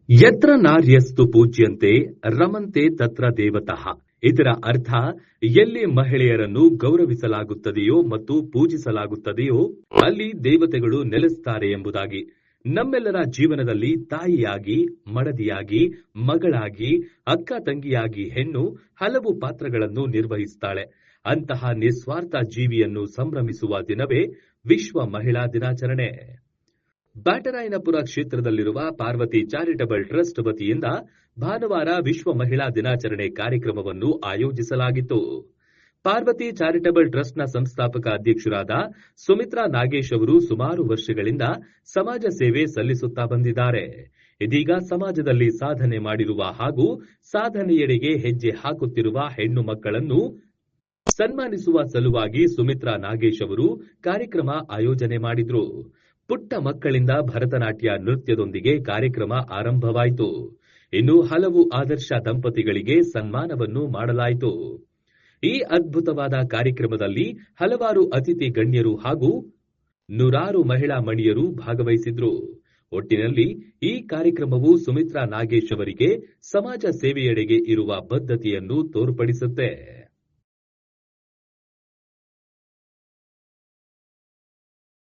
ಯತ್ರ ನಾರ್ಯಸ್ತು ಪೂಜ್ಯಂತೆ ರಮಂತೆ ತತ್ರ ದೇವತಃ. ಇದರ ಅರ್ಥ, ಎಲ್ಲಿ ಮಹಿಳೆಯರನ್ನು ಗೌರವಿಸಲಾಗುತ್ತದೆಯೋ ಮತ್ತು ಪೂಜಿಸಲಾಗುತ್ತದೆಯೋ ಅಲ್ಲಿ ದೇವತೆಗಳು ನೆಲೆಸುತ್ತಾರೆ ಎಂಬುದಾಗಿ. ನಮ್ಮೆಲ್ಲರ ಜೀವನದಲ್ಲಿ ತಾಯಿಯಾಗಿ, ಮಡದಿಯಾಗಿ, ಮಗಳಾಗಿ, ಅಕ್ಕ ತಂಗಿಯಾಗಿ ಹೆಣ್ಣು ಹಲವು ಪಾತ್ರಗಳನ್ನು ನಿರ್ವಹಿಸುತ್ತಾಳೆ. ಅಂತಹ ನಿಸ್ವಾರ್ಥ ಜೀವಿಯನ್ನು ಸಂಭ್ರಮಿಸುವ ದಿನವೇ ವಿಶ್ವ ಮಹಿಳಾ ದಿನಾಚರಣೆ. ಬ್ಯಾಟರಾಯನಪುರ ಕ್ಷೇತ್ರದಲ್ಲಿರುವ ಪಾರ್ವತಿ ಚಾರಿಟಬಲ್ ಟ್ರಸ್ಟ್ ವತಿಯಿಂದ ಭಾನುವಾರ ವಿಶ್ವ ಮಹಿಳಾ ದಿನಾಚರಣೆ ಕಾರ್ಯಕ್ರಮವನ್ನು ಆಯೋಜಿಸಲಾಗಿತ್ತು. ಪಾರ್ವತಿ ಚಾರಿಟಬಲ್ ಟ್ರಸ್ಟ್ನ ಸಂಸ್ಥಾಪಕ ಅಧ್ಯಕ್ಷರಾದ ಸುಮಿತ್ರಾ ನಾಗೇಶ್ ಅವರು ಸುಮಾರು ವರ್ಷಗಳಿಂದ ಸಮಾಜ ಸೇವೆ ಸಲ್ಲಿಸುತ್ತಾ ಬಂದಿದ್ದಾರೆ. ಇದೀಗ ಸಮಾಜದಲ್ಲಿ ಸಾಧನೆ ಮಾಡಿರುವ ಹಾಗೂ ಸಾಧನೆಯೆಡೆಗೆ ಹೆಜ್ಜೆ ಹಾಕುತ್ತಿರುವ ಹೆಣ್ಣು ಮಕ್ಕಳನ್ನು ಸನ್ಮಾನಿಸುವ ಸಲುವಾಗಿ ಸುಮಿತ್ರಾ ನಾಗೇಶ್ ಅವರು ಕಾರ್ಯಕ್ರಮ ಆಯೋಜನೆ ಮಾಡಿದ್ರು. ಪುಟ್ಟ ಮಕ್ಕಳಿಂದ ಭರತನಾಟ್ಯ ನೃತ್ಯದೊಂದಿಗೆ ಕಾರ್ಯಕ್ರಮ ಆರಂಭವಾಯಿತು. ಇನ್ನು ಹಲವು ಆದರ್ಶ ದಂಪತಿಗಳಿಗೆ ಸನ್ಮಾನವನ್ನು ಮಾಡಲಾಯಿತು. ಈ ಅದ್ಭುತವಾದ ಕಾರ್ಯಕ್ರಮದಲ್ಲಿ ಹಲವಾರು ಅತಿಥಿ ಗಣ್ಯರು ಹಾಗೂ ನೂರಾರು ಮಹಿಳಾ ಮಣಿಯರು ಭಾಗವಹಿಸಿದ್ರು. ಒಟ್ಟಿನಲ್ಲಿ ಈ ಕಾರ್ಯಕ್ರಮವು ಸುಮಿತ್ರಾ ನಾಗೇಶ್ ಅವರಿಗೆ ಸಮಾಜ ಸೇವೆಯೆಡೆಗೆ ಇರುವ ಬದ್ಧತೆಯನ್ನು ತೋರ್ಪಡಿಸುತ್ತೆ.